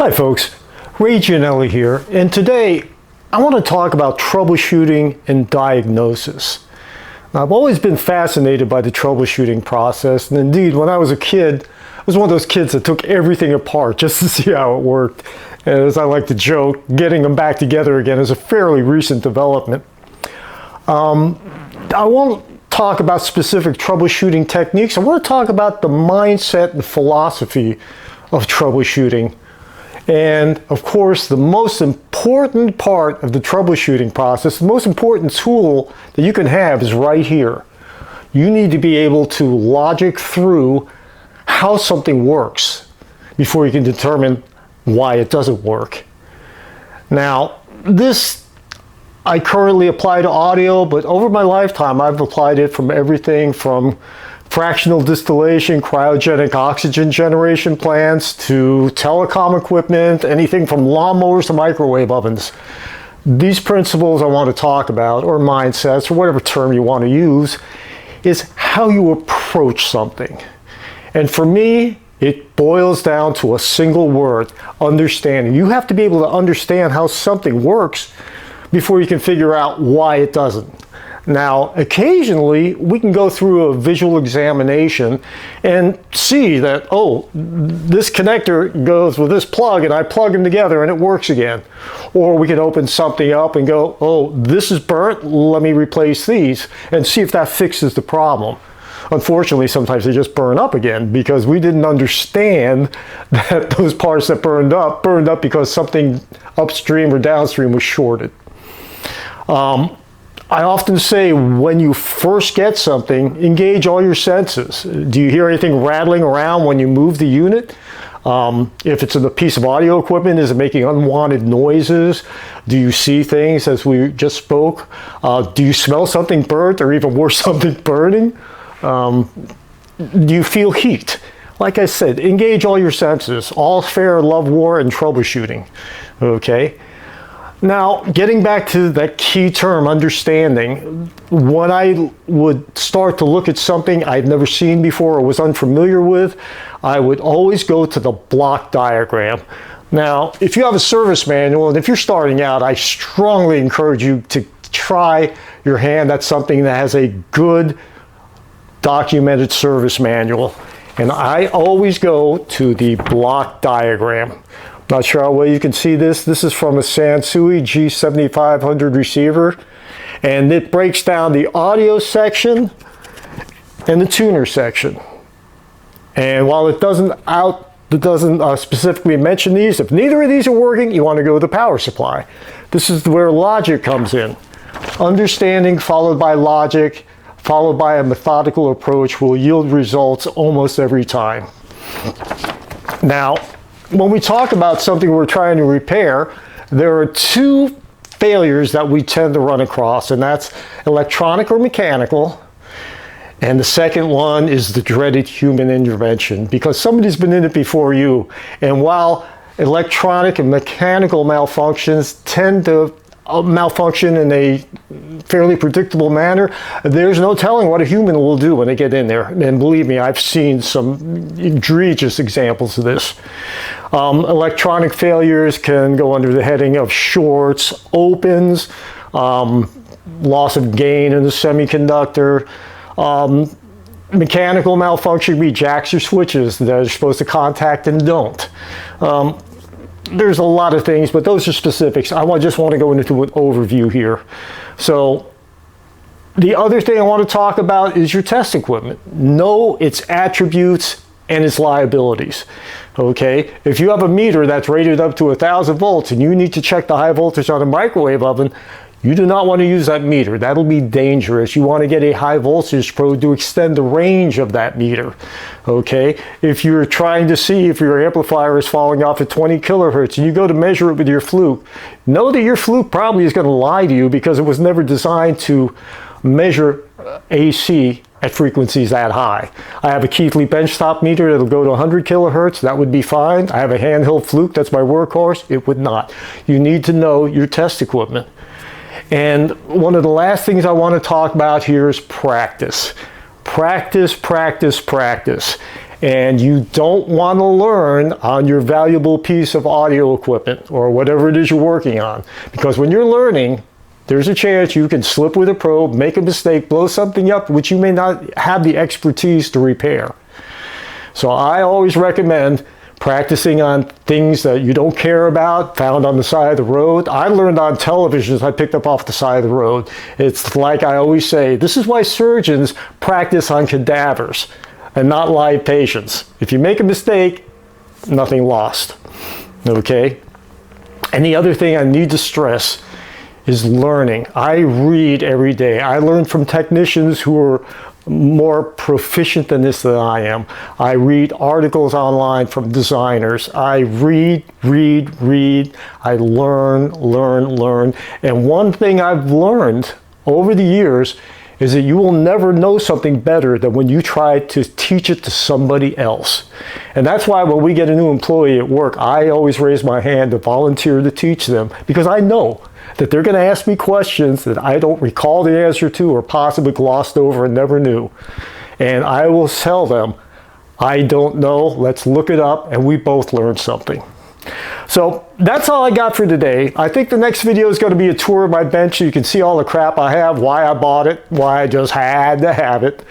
Hi folks, Ray Gianelli here, and today I want to talk about troubleshooting and diagnosis. Now, I've always been fascinated by the troubleshooting process, and indeed when I was a kid, I was one of those kids that took everything apart just to see how it worked. And as I like to joke, getting them back together again is a fairly recent development. I won't talk about specific troubleshooting techniques. I want to talk about the mindset and philosophy of troubleshooting. And of course, the most important part of the troubleshooting process, the most important tool that you can have is right here. You need to be able to logic through how something works before you can determine why it doesn't work. Now, this I currently apply to audio, but over my lifetime, I've applied it from everything from fractional distillation, cryogenic oxygen generation plants, to telecom equipment, anything from lawnmowers to microwave ovens. These principles I want to talk about, or mindsets, or whatever term you want to use, is how you approach something. And for me, it boils down to a single word: understanding. You have to be able to understand how something works before you can figure out why it doesn't. Now, occasionally, we can go through a visual examination and see that, oh, this connector goes with this plug, and I plug them together and it works again. Or we can open something up and go, oh, this is burnt, let me replace these, and see if that fixes the problem. Unfortunately, sometimes they just burn up again because we didn't understand that those parts that burned up because something upstream or downstream was shorted. I often say, when you first get something, engage all your senses. Do you hear anything rattling around when you move the unit? If it's a piece of audio equipment, is it making unwanted noises? Do you see things, as we just spoke? Do you smell something burnt, or even worse, something burning? Do you feel heat? Like I said, engage all your senses. All fair, love, war, and troubleshooting. Okay? Now, getting back to that key term, understanding, when I would start to look at something I'd never seen before or was unfamiliar with, I would always go to the block diagram. Now, if you have a service manual, and if you're starting out, I strongly encourage you to try your hand at something that has a good documented service manual. And I always go to the block diagram. Not sure how well you can see this. This is from a Sansui G7500 receiver, and it breaks down the audio section and the tuner section. And while it doesn't specifically mention these, if neither of these are working, you want to go with the power supply. This is where logic comes in. Understanding followed by logic, followed by a methodical approach, will yield results almost every time. Now, when we talk about something we're trying to repair, there are two failures that we tend to run across, and that's electronic or mechanical. And the second one is the dreaded human intervention, because somebody's been in it before you. And while electronic and mechanical malfunctions tend to malfunction in a fairly predictable manner, there's no telling what a human will do when they get in there. And believe me, I've seen some egregious examples of this. Electronic failures can go under the heading of shorts, opens, loss of gain in the semiconductor. Mechanical malfunction would be jacks or switches that are supposed to contact and don't. There's a lot of things, but those are specifics. I just want to go into an overview here. So the other thing I want to talk about is your test equipment. Know its attributes and its liabilities. Okay, if you have a meter that's rated up to 1,000 volts and you need to check the high voltage on a microwave oven, you do not want to use that meter. That'll be dangerous. You want to get a high voltage probe to extend the range of that meter. Okay, if you're trying to see if your amplifier is falling off at 20 kilohertz and you go to measure it with your fluke, know that your fluke probably is going to lie to you, because it was never designed to measure AC at frequencies that high. I have a Keithley benchtop meter that'll go to 100 kilohertz. That would be fine. I have a handheld fluke. That's my workhorse. It would not. You need to know your test equipment. And one of the last things I want to talk about here is practice. Practice, practice, practice. and you don't want to learn on your valuable piece of audio equipment or whatever it is you're working on. Because when you're learning, there's a chance you can slip with a probe, make a mistake, blow something up which you may not have the expertise to repair. So I always recommend practicing on things that you don't care about, found on the side of the road. I learned on televisions I picked up off the side of the road. It's like I always say, this is why surgeons practice on cadavers and not live patients. If you make a mistake, nothing lost. Okay? And the other thing I need to stress is learning. I read every day. I learn from technicians who are more proficient than this than I am. I read articles online from designers. I read. I learn. And one thing I've learned over the years is that you will never know something better than when you try to teach it to somebody else. And that's why when we get a new employee at work, I always raise my hand to volunteer to teach them, because I know that they're going to ask me questions that I don't recall the answer to or possibly glossed over and never knew. And I will tell them, I don't know, let's look it up, and we both learn something. So that's all I got for today. I think the next video is going to be a tour of my bench so you can see all the crap I have, why I bought it, why I just had to have it.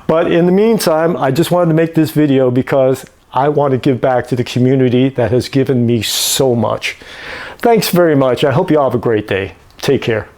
But in the meantime, I just wanted to make this video because I want to give back to the community that has given me so much. Thanks very much. I hope you all have a great day. Take care.